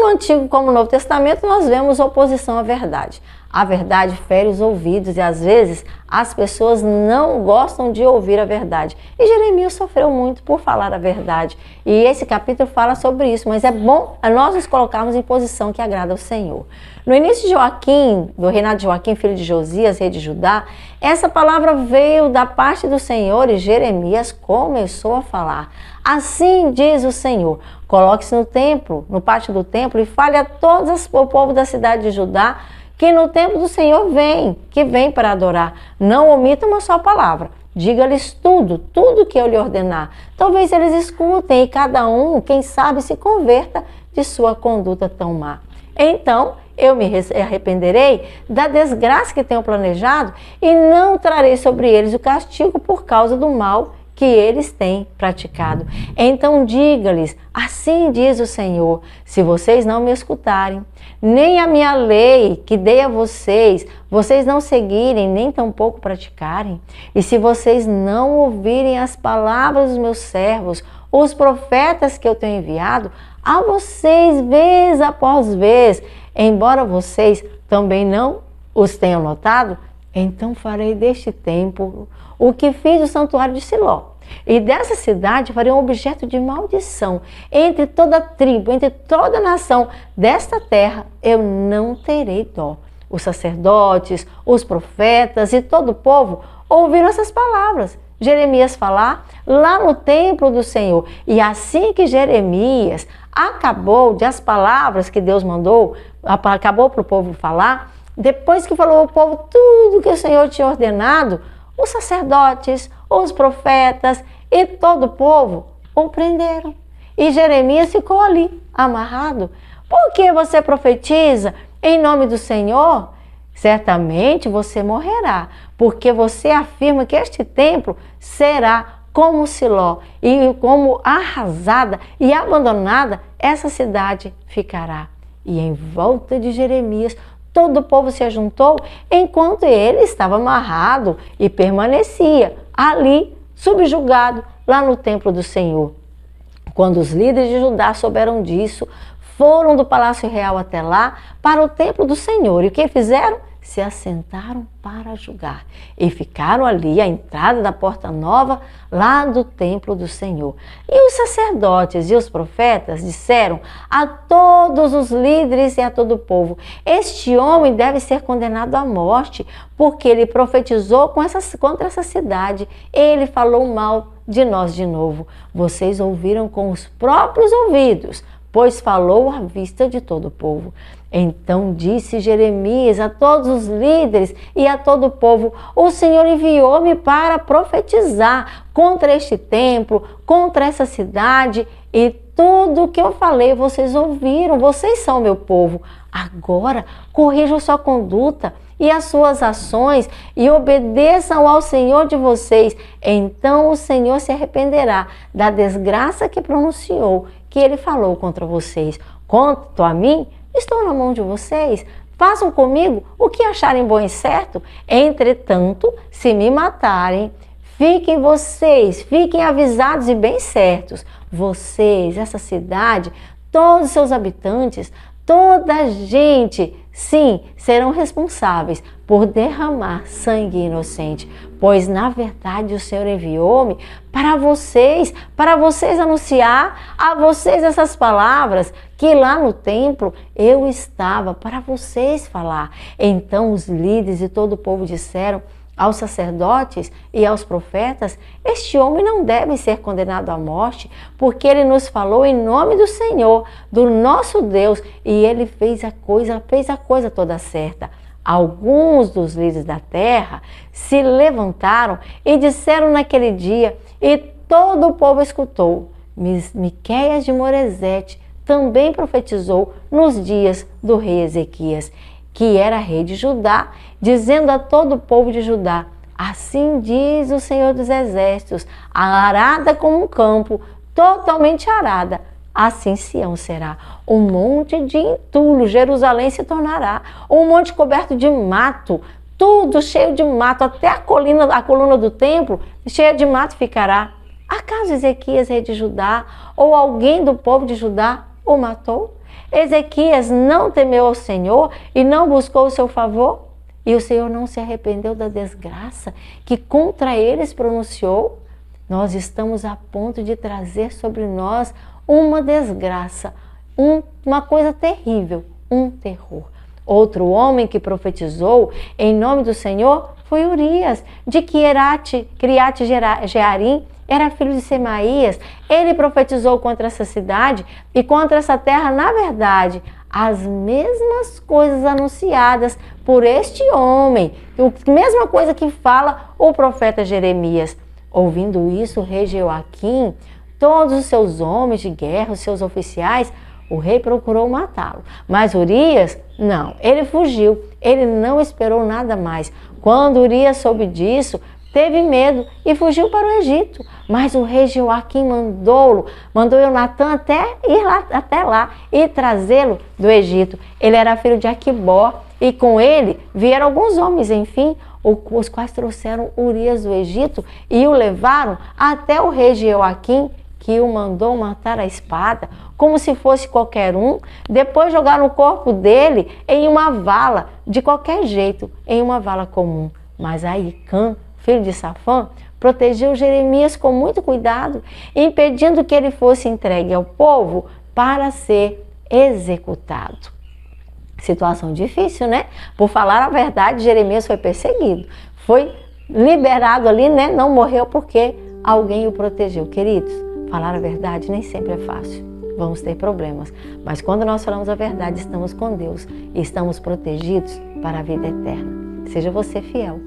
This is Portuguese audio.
Antigo como no Novo Testamento, nós vemos oposição à verdade. A verdade fere os ouvidos e às vezes as pessoas não gostam de ouvir a verdade. E Jeremias sofreu muito por falar a verdade. E esse capítulo fala sobre isso, mas é bom nós nos colocarmos em posição que agrada ao Senhor. No início de Joaquim, do reinado de Joaquim, filho de Josias, rei de Judá, essa palavra veio da parte do Senhor e Jeremias começou a falar. Assim diz o Senhor: coloque-se no templo, no pátio do templo, e fale a todos o povo da cidade de Judá que no templo do Senhor vem para adorar. Não omita uma só palavra. Diga-lhes tudo que eu lhe ordenar. Talvez eles escutem e cada um, quem sabe, se converta de sua conduta tão má. Então eu me arrependerei da desgraça que tenho planejado e não trarei sobre eles o castigo por causa do mal que eles têm praticado. Então diga-lhes, assim diz o Senhor: se vocês não me escutarem, nem a minha lei que dei a vocês não seguirem, nem tampouco praticarem, e se vocês não ouvirem as palavras dos meus servos, os profetas que eu tenho enviado, a vocês vez após vez, embora vocês também não os tenham notado, então farei deste templo o que fiz do santuário de Siló. E dessa cidade farei um objeto de maldição. Entre toda tribo, entre toda nação desta terra, eu não terei dó. Os sacerdotes, os profetas e todo o povo ouviram essas palavras. Jeremias falar lá no templo do Senhor. E assim que Jeremias acabou de as palavras que Deus mandou, acabou para o povo falar, depois que falou ao povo tudo que o Senhor tinha ordenado, os sacerdotes, os profetas e todo o povo o prenderam. E Jeremias ficou ali, amarrado. Por que você profetiza em nome do Senhor? Certamente você morrerá, porque você afirma que este templo será como Siló, e como arrasada e abandonada essa cidade ficará. E em volta de Jeremias todo o povo se ajuntou enquanto ele estava amarrado e permanecia ali, subjugado, lá no templo do Senhor. Quando os líderes de Judá souberam disso, foram do palácio real até lá, para o templo do Senhor. E o que fizeram? Se assentaram para julgar e ficaram ali à entrada da porta nova lá do templo do Senhor. E os sacerdotes e os profetas disseram a todos os líderes e a todo o povo: este homem deve ser condenado à morte, porque ele profetizou contra essa cidade. Ele falou mal de nós de novo. Vocês ouviram com os próprios ouvidos, pois falou à vista de todo o povo. Então disse Jeremias a todos os líderes e a todo o povo: o Senhor enviou-me para profetizar contra este templo, contra essa cidade, e tudo o que eu falei vocês ouviram, vocês são meu povo. Agora corrijam sua conduta e as suas ações e obedeçam ao Senhor de vocês. Então o Senhor se arrependerá da desgraça que pronunciou, que ele falou contra vocês. Quanto a mim, estou na mão de vocês. Façam comigo o que acharem bom e certo. Entretanto, se me matarem, fiquem avisados e bem certos. Vocês, essa cidade, todos os seus habitantes, toda a gente, sim, serão responsáveis por derramar sangue inocente, pois na verdade o Senhor enviou-me para vocês anunciar a vocês essas palavras, que lá no templo eu estava para vocês falar. Então os líderes e todo o povo disseram aos sacerdotes e aos profetas: este homem não deve ser condenado à morte, porque ele nos falou em nome do Senhor, do nosso Deus, e ele fez a coisa toda certa. Alguns dos líderes da terra se levantaram e disseram naquele dia, e todo o povo escutou: Miqueias de Moresete também profetizou nos dias do rei Ezequias, que era rei de Judá, dizendo a todo o povo de Judá: assim diz o Senhor dos Exércitos, arada como um campo, totalmente arada, assim Sião será. Um monte de entulho, Jerusalém se tornará. Um monte coberto de mato, tudo cheio de mato, até a coluna do templo cheia de mato ficará. Acaso Ezequias, rei de Judá, ou alguém do povo de Judá, o matou? Ezequias não temeu ao Senhor e não buscou o seu favor? E o Senhor não se arrependeu da desgraça que contra eles pronunciou? Nós estamos a ponto de trazer sobre nós uma desgraça, uma coisa terrível, um terror. Outro homem que profetizou em nome do Senhor foi Urias, de Criate Jearim, era filho de Semaías. Ele profetizou contra essa cidade e contra essa terra, na verdade, as mesmas coisas anunciadas por este homem, a mesma coisa que fala o profeta Jeremias. Ouvindo isso, o rei Jeoaquim, todos os seus homens de guerra, os seus oficiais, o rei procurou matá-lo. Mas Urias, não, ele fugiu, ele não esperou nada mais. Quando Urias soube disso, teve medo e fugiu para o Egito. Mas o rei Jeoaquim mandou Eunatã até lá e trazê-lo do Egito. Ele era filho de Aquibó e com ele vieram alguns homens, enfim, os quais trouxeram Urias do Egito e o levaram até o rei Jeoaquim, que o mandou matar à espada, como se fosse qualquer um. Depois jogaram o corpo dele em uma vala, de qualquer jeito, em uma vala comum. Mas Ahicam, filho de Safã, protegeu Jeremias com muito cuidado, impedindo que ele fosse entregue ao povo para ser executado. Situação difícil, né? Por falar a verdade, Jeremias foi perseguido. Foi liberado ali, né? Não morreu porque alguém o protegeu. Queridos, falar a verdade nem sempre é fácil. Vamos ter problemas. Mas quando nós falamos a verdade, estamos com Deus e estamos protegidos para a vida eterna. Seja você fiel